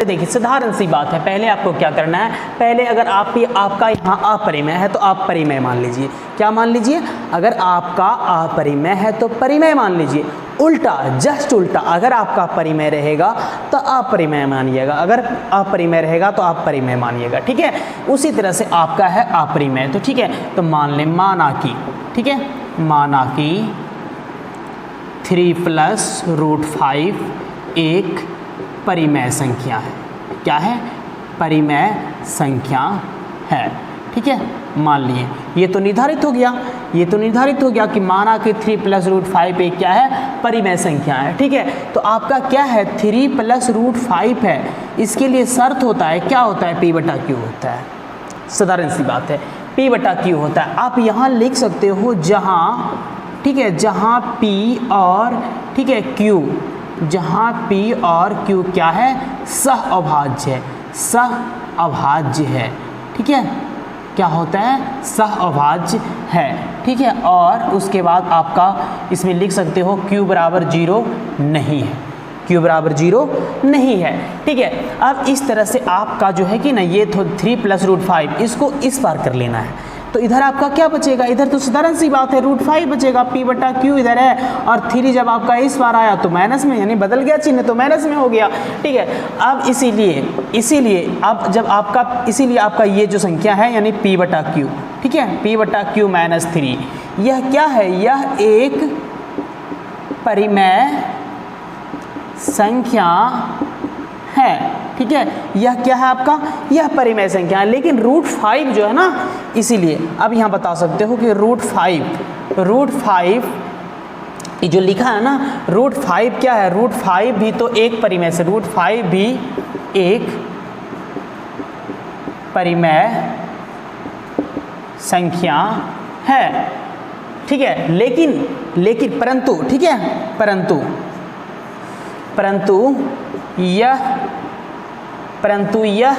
देखिए साधारण सी बात है, पहले आपको क्या करना है, पहले अगर आपका यहाँ अपरिमेय है तो आप परिमेय मान लीजिए। क्या मान लीजिए? अगर आपका अपरिमेय है तो परिमेय मान लीजिए। उल्टा, जस्ट उल्टा, अगर आपका परिमेय रहेगा तो अपरिमेय मानिएगा, अगर अपरिमेय रहेगा तो आप परिमेय मानिएगा। ठीक है, उसी तरह से आपका है अपरिमेय, तो ठीक है, तो मान लें माना कि, ठीक है, माना कि 3 + √5 एक परिमेय संख्या है। क्या है? परिमेय संख्या है। ठीक है, मान लिए ये तो निर्धारित हो गया, ये तो निर्धारित हो गया कि माना कि 3 + √5 एक क्या है? परिमेय संख्या है। ठीक है, तो आपका क्या है? 3 + √5 है, इसके लिए शर्त होता है, क्या होता है? P/Q होता है। साधारण सी बात है, P/Q होता है। आप यहाँ लिख सकते हो जहाँ, ठीक है, जहाँ P और, ठीक है, Q, जहाँ P और Q क्या है? सहअभाज्य है, सहअभाज्य है। ठीक है, क्या होता है? सहअभाज्य है। ठीक है, और उसके बाद आपका इसमें लिख सकते हो Q = 0 नहीं है, Q = 0 नहीं है। ठीक है, अब इस तरह से आपका जो है कि ना ये तो 3 + √5 इसको इस पार कर लेना है, तो इधर आपका क्या बचेगा? इधर तो साधारण सी बात है, √5 बचेगा, P/Q इधर है, और 3 जब आपका इस बार आया तो माइनस में, यानी बदल गया चिन्ह, तो माइनस में हो गया। ठीक है, अब इसीलिए अब जब आपका, इसीलिए आपका ये जो संख्या है यानी P/Q, ठीक है, P/Q - 3, यह क्या है? यह एक परिमेय संख्या है। ठीक है, यह क्या है आपका? यह परिमेय संख्या है, लेकिन √5 जो है ना, इसीलिए अब यहाँ बता सकते हो कि √5 ये जो लिखा है ना, √5 क्या है? √5 भी तो एक परिमेय से, √5 भी एक परिमेय संख्या है। ठीक है, लेकिन परंतु, ठीक है, परंतु यह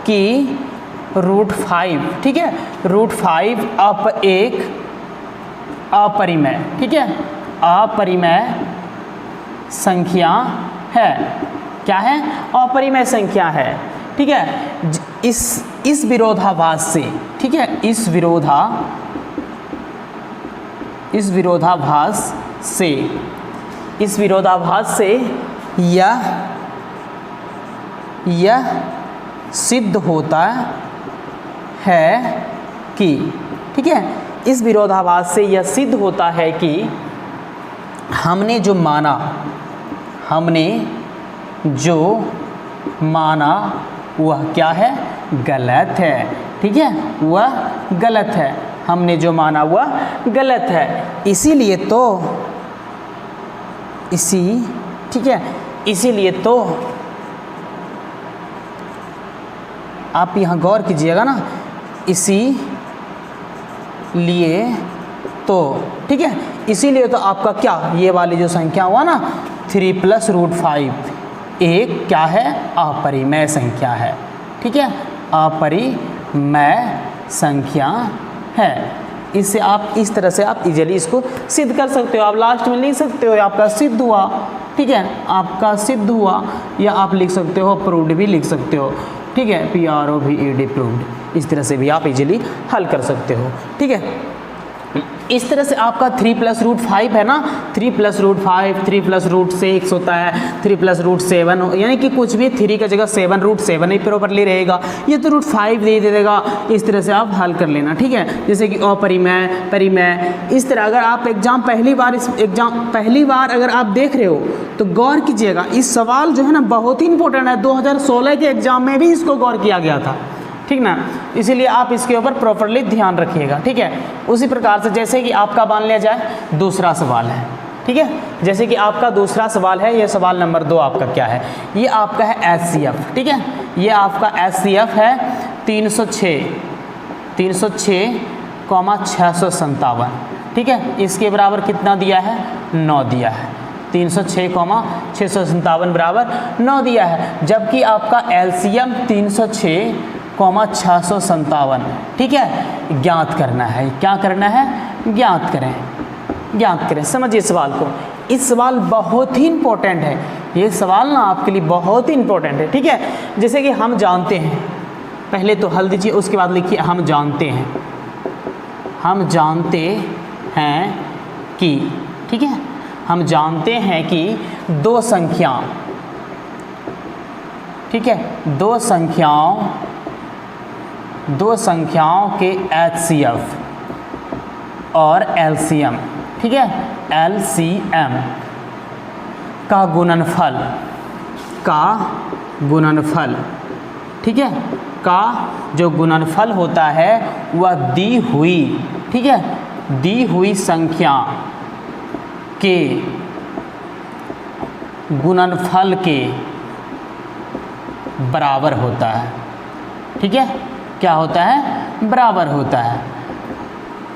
कि √5, ठीक है, √5 एक अपरिमेय, ठीक है, अपरिमेय संख्या है। क्या है? अपरिमेय संख्या है। ठीक है, इस विरोधाभास से, ठीक है, इस विरोधाभास से यह सिद्ध होता है कि, ठीक है, इस विरोधाभास से यह सिद्ध होता है कि हमने जो माना वह क्या है? गलत है। ठीक है, वह गलत है, हमने जो माना वह गलत है। इसीलिए तो आप यहाँ गौर कीजिएगा ना, इसीलिए तो, ठीक है, इसीलिए तो आपका क्या, ये वाली जो संख्या हुआ ना 3 + √5 एक क्या है? अपरिमेय संख्या है। ठीक है, अपरिमेय संख्या है। इससे आप इस तरह से आप इजीली इसको सिद्ध कर सकते हो। आप लास्ट में लिख सकते हो आपका सिद्ध हुआ। ठीक है, आपका सिद्ध हुआ, या आप लिख सकते हो प्रूव्ड भी लिख सकते हो। ठीक है, PROVED प्रूव्ड, इस तरह से भी आप इजीली हल कर सकते हो। ठीक है, इस तरह से आपका 3 + √5 है ना, 3 + √5, 3 + √6 होता है, 3 + √7, यानी कि कुछ भी 3 की जगह 7 √7 ही प्रॉपरली रहेगा, ये तो √5 दे देगा। इस तरह से आप हल कर लेना। ठीक है, जैसे कि अपरिमेय, परिमेय, इस तरह अगर आप पहली बार अगर आप देख रहे हो तो गौर कीजिएगा, इस सवाल जो है ना बहुत ही इंपॉर्टेंट है, 2016 के एग्जाम में भी इसको गौर किया गया था। ठीक ना, इसीलिए आप इसके ऊपर प्रॉपरली ध्यान रखिएगा। ठीक है, उसी प्रकार से जैसे कि आपका मान लिया जाए दूसरा सवाल है। ठीक है, जैसे कि आपका दूसरा सवाल है, ये सवाल नंबर 2 आपका क्या है? ये आपका है HCF। ठीक है, ये आपका HCF है 306,657। ठीक है, इसके बराबर कितना दिया है? 9 दिया है। 306,657 बराबर 9 दिया है, जबकि आपका LCM 306,657। ठीक है, ज्ञात करना है। क्या करना है? ज्ञात करें। समझिए सवाल को, इस सवाल बहुत ही इंपॉर्टेंट है, ये सवाल ना आपके लिए बहुत ही इंपॉर्टेंट है, ठीक है। जैसे कि हम जानते हैं, पहले तो हल दीजिए, उसके बाद लिखिए हम जानते हैं, हम जानते हैं कि, ठीक है, हम जानते हैं कि दो संख्या, ठीक है, दो संख्याओं के HCF और LCM, ठीक है, LCM का गुणनफल, ठीक है, का जो गुणनफल होता है वह दी हुई, ठीक है, दी हुई संख्या के गुणनफल के बराबर होता है, ठीक है, क्या होता है, बराबर होता है,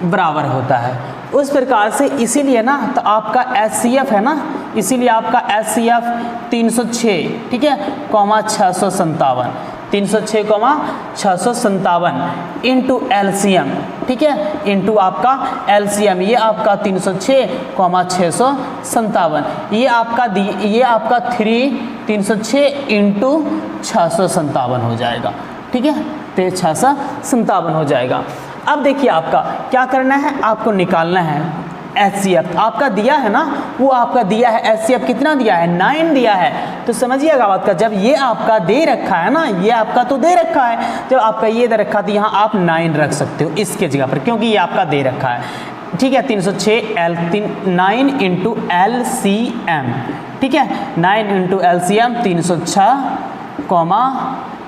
बराबर होता है। उस प्रकार से इसीलिए ना तो आपका HCF है ना, इसीलिए आपका HCF 306, ठीक है, 657, 306,657 इंटू LCM, ठीक है, इंटू आपका LCM, ये आपका 306,657, ये आपका 306 इंटू 657 हो जाएगा, ठीक है, तो 657 हो जाएगा। अब देखिए आपका क्या करना है, आपको निकालना है HCF, आपका दिया है ना, वो आपका दिया है HCF कितना दिया है, 9 दिया है। तो समझिएगा बात का, जब ये आपका दे रखा है ना, ये आपका तो दे रखा है, जब आपका ये दे रखा तो यहाँ आप 9 रख सकते हो इसके जगह पर, क्योंकि ये आपका दे रखा है, ठीक है। 9 इंटू LCM, ठीक है, 9 इंटू LCM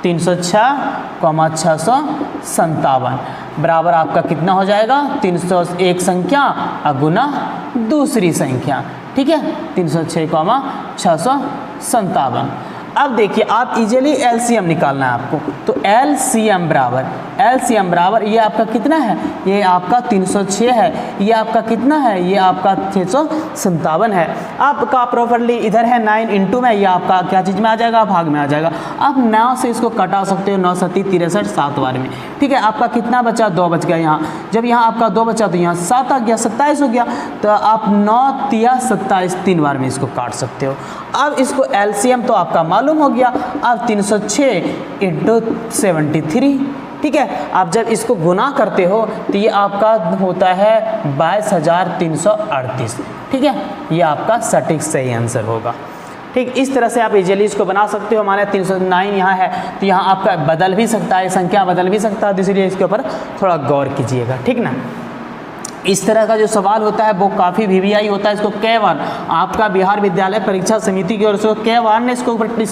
306,657 बराबर आपका कितना हो जाएगा, 301 संख्या गुना दूसरी संख्या, ठीक है, 306,657। अब देखिए आप इजीली LCM निकालना है आपको, तो LCM बराबर ये आपका कितना है, ये आपका 306 है, ये आपका कितना है, ये आपका 657 है। आपका प्रॉपरली इधर है 9 इंटू में, ये आपका क्या चीज़ में आ जाएगा, भाग में आ जाएगा। आप 9 से इसको कटा सकते हो, 9 7 63 7 बार में, ठीक है। आपका कितना बचा, 2 बच गया यहाँ, जब यहाँ आपका 2 बचा तो यहाँ 7 आ गया, 27 हो गया, तो आप 9 तिया 27 3 बार में इसको काट सकते हो। अब इसको LCM तो आपका मालूम हो गया, अब 306 इंटू 73, ठीक है। आप जब इसको गुना करते हो तो ये आपका होता है 22,338, ठीक है, ये आपका सटीक सही आंसर होगा, ठीक। इस तरह से आप इजीली इसको बना सकते हो। माने 309 यहाँ है तो यहाँ आपका बदल भी सकता है, संख्या बदल भी सकता है, तो इसलिए इसके ऊपर थोड़ा गौर कीजिएगा, ठीक ना। इस तरह का जो सवाल होता है वो काफ़ी VVI होता है, इसको कई बार आपका बिहार विद्यालय परीक्षा समिति की ओर से कई बार ने इसके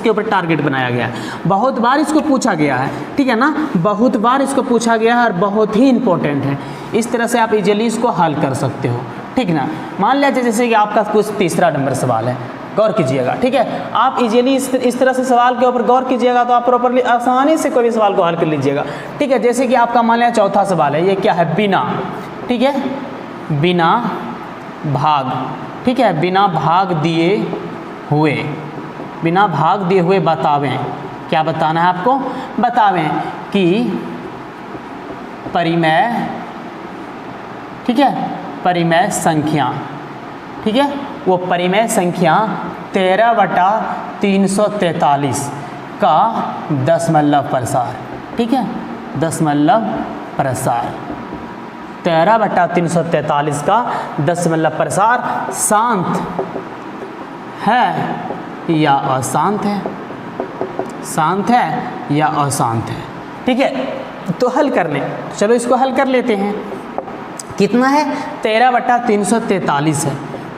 ऊपर टारगेट बनाया गया है, बहुत बार इसको पूछा गया है, ठीक है ना, बहुत बार इसको पूछा गया है और बहुत ही इंपॉर्टेंट है। इस तरह से आप इजीली इसको हल कर सकते हो, ठीक ना। मान लीजिए जैसे कि आपका कुछ तीसरा नंबर सवाल है, गौर कीजिएगा, ठीक है। आप इजीली इस तरह से सवाल के ऊपर गौर कीजिएगा तो आप प्रॉपरली आसानी से कोई भी सवाल को हल कर लीजिएगा, ठीक है। जैसे कि आपका मान लिया चौथा सवाल है, ये क्या है, बिना, ठीक है, बिना भाग, ठीक है, बिना भाग दिए हुए बतावें, क्या बताना है आपको, बतावें कि परिमेय, ठीक है, परिमेय संख्या, ठीक है, वो परिमेय संख्या 13/343 का दशमलव प्रसार, ठीक है, दशमलव प्रसार 13/343 का दशमलव प्रसार शांत है या अशांत है, शांत है या अशांत है, ठीक है। तो हल कर लें, चलो इसको हल कर लेते हैं। कितना है, 13/343 है,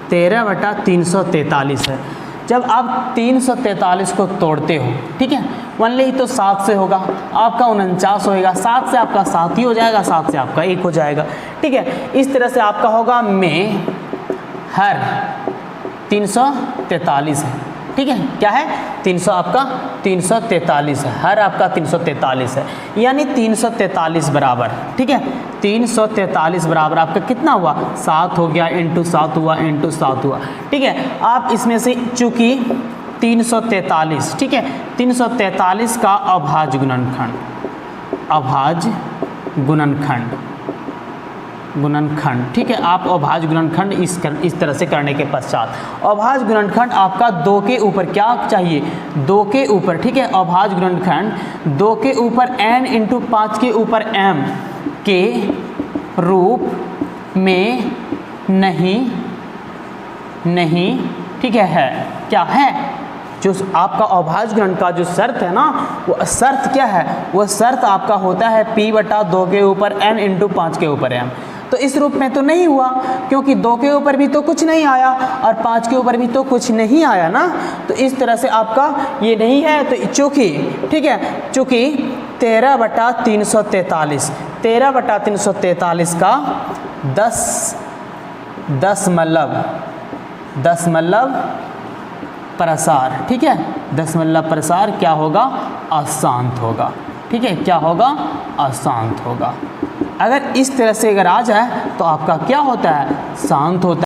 13/343 है। जब आप 343 को तोड़ते हो, ठीक है, ओनली तो 7 से होगा, आपका 49 होएगा, 7 से आपका 7 ही हो जाएगा, 7 से आपका 1 हो जाएगा, ठीक है। इस तरह से आपका होगा में हर 343 है, ठीक है, क्या है 300, आपका 343 है, हर आपका 343 है, यानी 343 बराबर, ठीक है, 343 बराबर आपका कितना हुआ, 7 हो गया, इंटू 7 हुआ, इंटू 7 हुआ, ठीक है। आप इसमें से चूँकि 343, ठीक है, 343 का अभाज्य गुणनखंड गुणनखंड, ठीक है। आप अभाज्य गुणनखंड इस तरह से करने के पश्चात अभाज्य गुणनखंड आपका 2 के ऊपर क्या चाहिए, 2 के ऊपर, ठीक है। अभाज्य गुणनखंड 2 के ऊपर n इंटू 5 के ऊपर m के रूप में नहीं, ठीक है क्या है। जो आपका अभाज्य गुणन का जो शर्त है ना, वो शर्त क्या है, वो शर्त आपका होता है p/2 के ऊपर n इंटू 5 के ऊपर m। तो इस रूप में तो नहीं हुआ, क्योंकि 2 के ऊपर भी तो कुछ नहीं आया और 5 के ऊपर भी तो कुछ नहीं आया ना, तो इस तरह से आपका ये नहीं है। तो चूँकि, ठीक है, चूँकि 13/343 का 10 मतलब प्रसार, ठीक है, 10 मतलब प्रसार क्या होगा, अशांत होगा, ठीक है, क्या होगा, अशांत होगा। अगर इस तरह से अगर आ जाए तो आपका क्या होता है, शांत होता है।